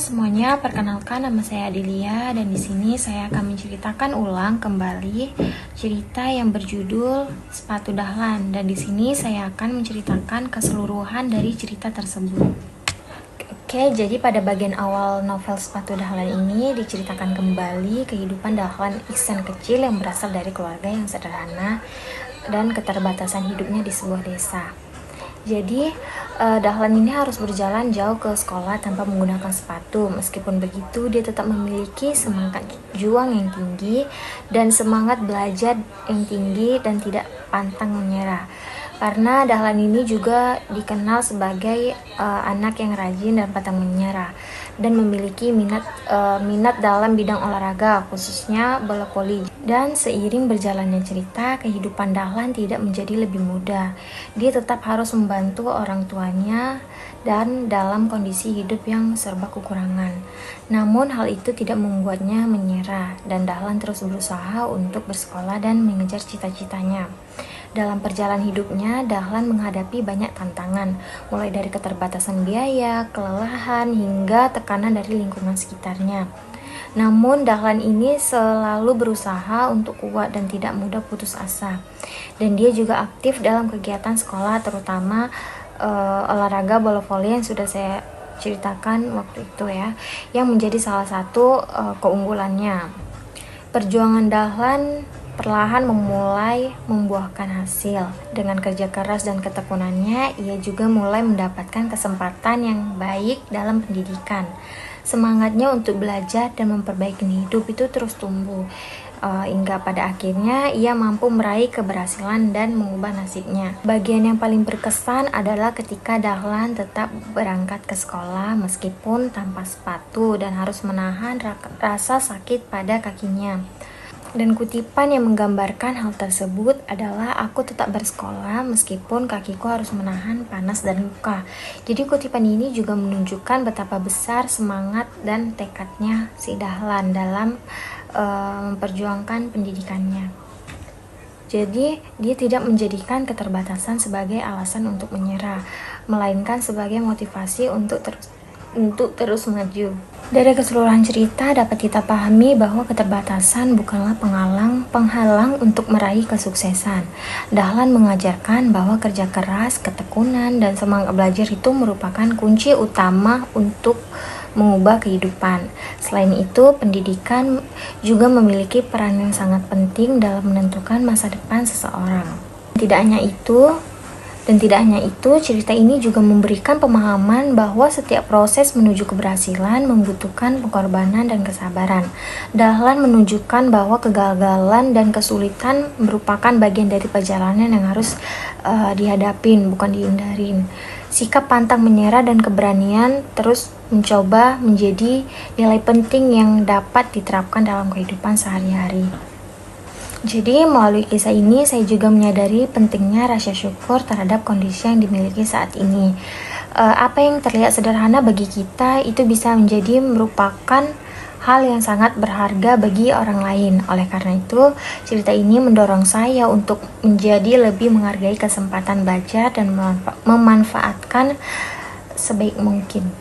semuanya, perkenalkan nama saya Adelia dan di sini saya akan menceritakan ulang kembali cerita yang berjudul Sepatu Dahlan dan di sini saya akan menceritakan keseluruhan dari cerita tersebut. Oke, jadi pada bagian awal novel Sepatu Dahlan ini diceritakan kembali kehidupan Dahlan Iksan kecil yang berasal dari keluarga yang sederhana dan keterbatasan hidupnya di sebuah desa. Jadi Dahlan ini harus berjalan jauh ke sekolah tanpa menggunakan sepatu. Meskipun begitu, dia tetap memiliki semangat juang yang tinggi dan semangat belajar yang tinggi dan tidak pantang menyerah. Karena Dahlan ini juga dikenal sebagai anak yang rajin dan pantang menyerah dan memiliki minat dalam bidang olahraga, khususnya bola voli. Dan seiring berjalannya cerita, kehidupan Dahlan tidak menjadi lebih mudah. Dia tetap harus membantu orang tuanya dan dalam kondisi hidup yang serba kekurangan. Namun hal itu tidak membuatnya menyerah dan Dahlan terus berusaha untuk bersekolah dan mengejar cita-citanya. Dalam perjalanan hidupnya, Dahlan menghadapi banyak tantangan, mulai dari keterbatasan biaya, kelelahan, hingga tekanan dari lingkungan sekitarnya. Namun Dahlan ini selalu berusaha untuk kuat dan tidak mudah putus asa. Dan dia juga aktif dalam kegiatan sekolah, terutama olahraga bola voli yang sudah saya ceritakan waktu itu ya, yang menjadi salah satu keunggulannya. Perjuangan Dahlan perlahan memulai membuahkan hasil. Dengan kerja keras dan ketekunannya, ia juga mulai mendapatkan kesempatan yang baik dalam pendidikan. Semangatnya untuk belajar dan memperbaiki hidup itu terus tumbuh, hingga pada akhirnya ia mampu meraih keberhasilan dan mengubah nasibnya. Bagian yang paling berkesan adalah ketika Dahlan tetap berangkat ke sekolah meskipun tanpa sepatu dan harus menahan rasa sakit pada kakinya. Dan kutipan yang menggambarkan hal tersebut adalah aku tetap bersekolah meskipun kakiku harus menahan panas dan luka. Jadi kutipan ini juga menunjukkan betapa besar semangat dan tekadnya si Dahlan dalam memperjuangkan pendidikannya. Jadi dia tidak menjadikan keterbatasan sebagai alasan untuk menyerah, melainkan sebagai motivasi untuk terus maju. Dari keseluruhan cerita dapat kita pahami bahwa keterbatasan bukanlah penghalang untuk meraih kesuksesan. Dahlan mengajarkan bahwa kerja keras, ketekunan, dan semangat belajar itu merupakan kunci utama untuk mengubah kehidupan. Selain itu, pendidikan juga memiliki peran yang sangat penting dalam menentukan masa depan seseorang. Tidak hanya itu, cerita ini juga memberikan pemahaman bahwa setiap proses menuju keberhasilan membutuhkan pengorbanan dan kesabaran. Dahlan menunjukkan bahwa kegagalan dan kesulitan merupakan bagian dari perjalanan yang harus dihadapin, bukan dihindarin. Sikap pantang menyerah dan keberanian terus mencoba menjadi nilai penting yang dapat diterapkan dalam kehidupan sehari-hari. Jadi melalui kisah ini saya juga menyadari pentingnya rasa syukur terhadap kondisi yang dimiliki saat ini. Apa yang terlihat sederhana bagi kita itu bisa merupakan hal yang sangat berharga bagi orang lain. Oleh karena itu, cerita ini mendorong saya untuk menjadi lebih menghargai kesempatan belajar dan memanfaatkan sebaik mungkin.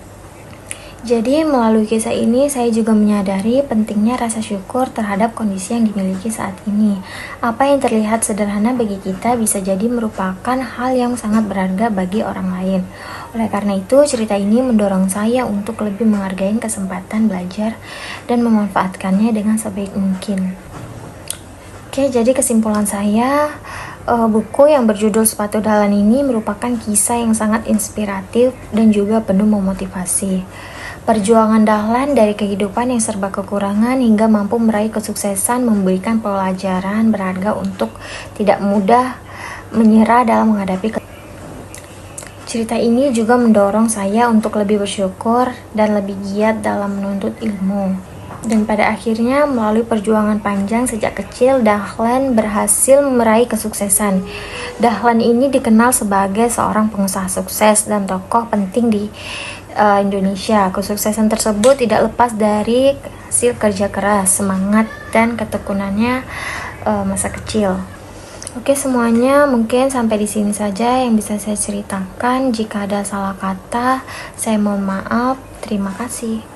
Jadi melalui kisah ini saya juga menyadari pentingnya rasa syukur terhadap kondisi yang dimiliki saat ini. Apa yang terlihat sederhana bagi kita bisa jadi merupakan hal yang sangat berharga bagi orang lain. Oleh karena itu, cerita ini mendorong saya untuk lebih menghargai kesempatan belajar dan memanfaatkannya dengan sebaik mungkin. Oke, jadi kesimpulan saya, buku yang berjudul Sepatu Dahlan ini merupakan kisah yang sangat inspiratif dan juga penuh memotivasi. Perjuangan Dahlan dari kehidupan yang serba kekurangan hingga mampu meraih kesuksesan memberikan pelajaran berharga untuk tidak mudah menyerah dalam menghadapi cerita ini juga mendorong saya untuk lebih bersyukur dan lebih giat dalam menuntut ilmu. Dan pada akhirnya melalui perjuangan panjang sejak kecil, Dahlan berhasil meraih kesuksesan. Dahlan ini dikenal sebagai seorang pengusaha sukses dan tokoh penting di Indonesia. Kesuksesan tersebut tidak lepas dari hasil kerja keras, semangat, dan ketekunannya masa kecil. Oke semuanya, mungkin sampai di sini saja yang bisa saya ceritakan. Jika ada salah kata, saya mohon maaf. Terima kasih.